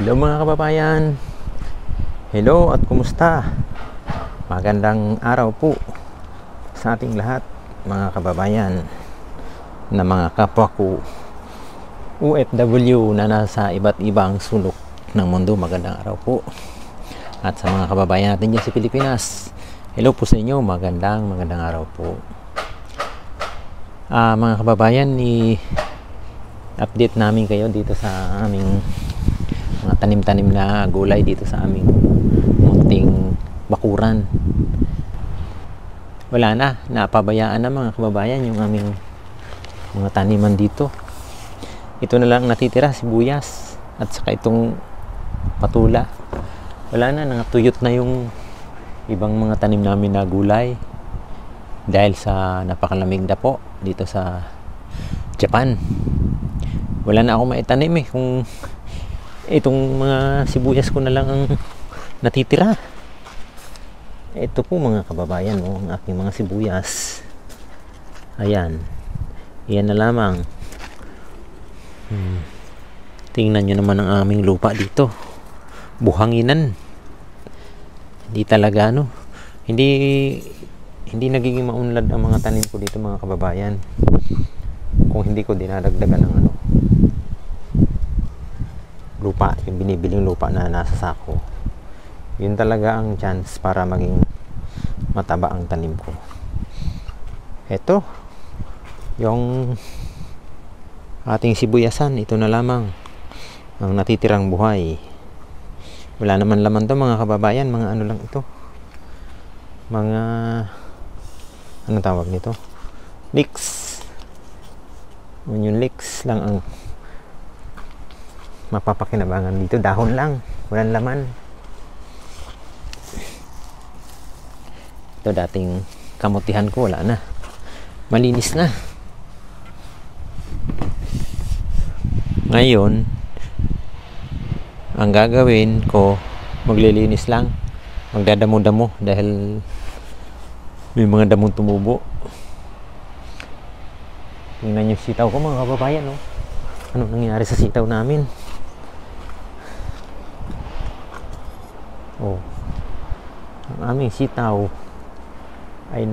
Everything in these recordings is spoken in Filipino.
Hello mga kababayan. Hello at kumusta? Magandang araw po sa ating lahat mga kababayan na mga kapwa ko OFW na nasa iba't ibang sulok ng mundo. Magandang araw po. At sa mga kababayan natin dyan sa Pilipinas, hello po sa inyo. Magandang araw po. Mga kababayan, i-update namin kayo dito sa aming mga tanim-tanim na gulay dito sa aming munting bakuran. Wala na, napabayaan na mga kababayan yung aming mga taniman dito. Ito na lang natitira, sibuyas at saka itong patula. Wala na, natuyot na yung ibang mga tanim namin na gulay dahil sa napakalamig na po dito sa Japan. Wala na ako maitanim kung itong mga sibuyas ko na lang ang natitira. Ito po mga kababayan, ang aking mga sibuyas. Ayan. Iyan na lamang. Tingnan nyo naman ang aming lupa dito. Buhanginan. Hindi talaga hindi nagiging maunlad ang mga tanim ko dito mga kababayan kung hindi ko dinadagdagan ng lupa, yung binibiling lupa na nasa sako. Yun talaga ang chance para maging mataba ang tanim ko. Ito yung ating sibuyasan, ito na lamang ang natitirang buhay. Wala naman laman to mga kababayan, mga ano lang ito, mga anong tawag nito, leeks. Yung leeks lang ang mapapakinabangan dito. Dahon lang, walang laman. Ito dating kamutihan ko, wala na, malinis na. Ngayon ang gagawin ko, maglilinis lang, magdadamo-damo dahil may mga damong tumubo. Tingnan yung sitaw ko mga kababayan, no? Ano nangyari sa sitaw namin? Ang aming sitaw ay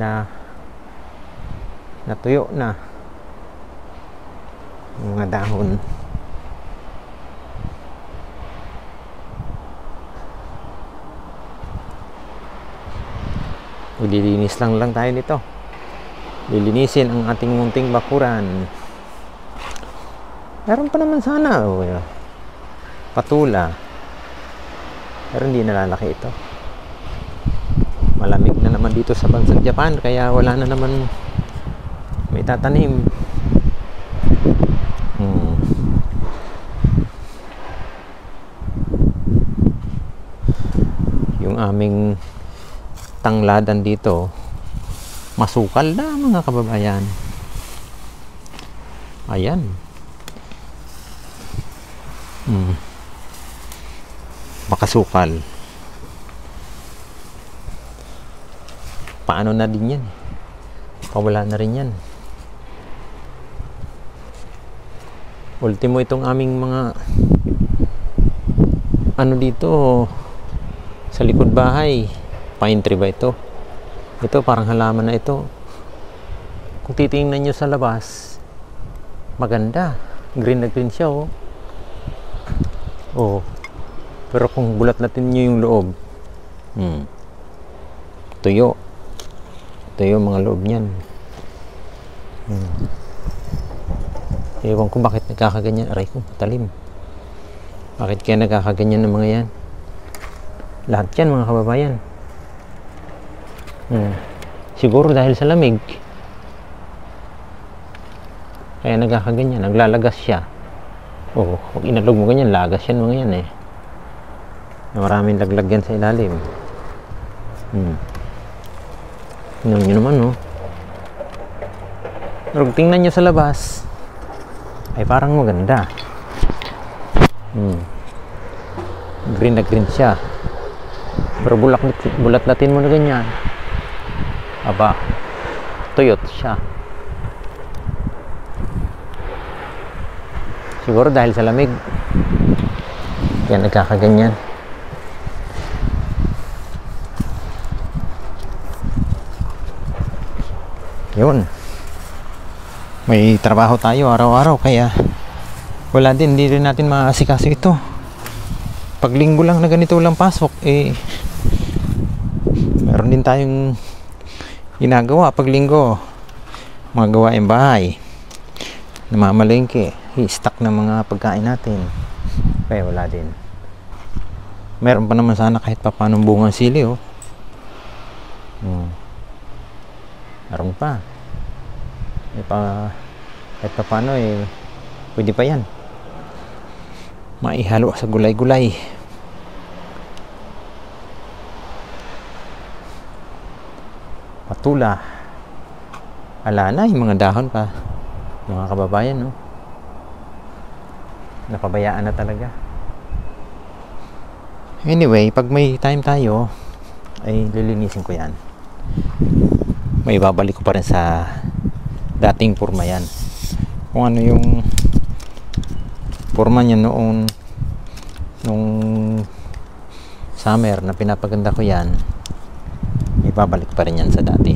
natuyo na yung mga dahon. Lilinis lang tayo nito. Lilinisin ang ating munting bakuran. Meron pa naman sana patula, pero hindi nalalaki ito. Malamig na naman dito sa bansang Japan, kaya wala na naman may tatanim. Yung aming tangladan dito masukal na mga kababayan. Ayan. Makasukal. Paano na din yan? Pawala na rin yan. Ultimo itong aming mga dito sa likod bahay. Pine tree ba ito? Ito parang halaman na ito. Kung titingnan nyo sa labas, maganda. Green na green siya, pero kung bulat natin nyo yung loob, tuyo mga loob niyan. Ewan ko bakit nagkakaganyan. Aray ko, talim. Bakit kaya nagkakaganyan ng mga yan? Lahat yan mga kababayan. Siguro dahil sa lamig, kaya nagkakaganyan. Naglalagas siya. Pag inalog mo ganyan, lagas yan mga yan maraming laglag yan sa ilalim. Tingnan nyo naman, pero tingnan nyo sa labas ay parang maganda. Green na green siya, pero bulat-latin mo na ganyan, aba, tuyot siya. Siguro dahil sa lamig. Yan, nagkakaganyan. Yun. May trabaho tayo araw-araw kaya wala din, hindi rin natin maasikaso ito. Pag linggo lang na ganito lang pasok, meron din tayong ginagawa pag linggo. Mga gawaing bahay, namamalengke, i-stock ng mga pagkain natin. Kaya wala din. Meron pa naman sana kahit pa paano bungang sili, oh. Meron pa. Kahit pa paano, pwede pa yan. Maihalo sa gulay-gulay. Patula. Ala na, yung mga dahon pa. Mga kababayan, no? Napabayaan na talaga. Anyway, pag may time tayo, ay lilinisin ko yan. May babalik ko pa rin sa dating forma yan. Kung ano yung forma niya noong nung summer na pinapaganda ko yan, ibabalik pa rin yan sa dati.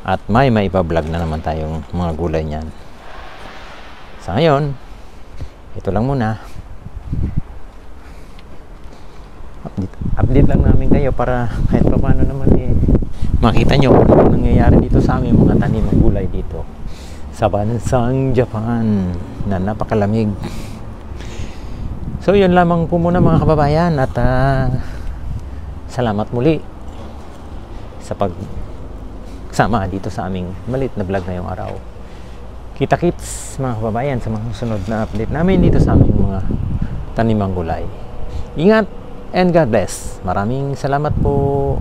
At may ipa-vlog na naman tayong mga gulay niyan. Sa ngayon, ito lang muna. Update lang namin kayo para kahit pa paano naman makita nyo kung ano nangyayari dito sa aming mga tanim ng gulay dito sa bansang Japan na napakalamig. So yun lamang po muna mga kababayan, at salamat muli sa pagsama dito sa aming maliit na vlog ngayong araw. Kita-kits mga kababayan sa mga sunod na update namin dito sa aming mga tanimang gulay. Ingat and God bless. Maraming salamat po.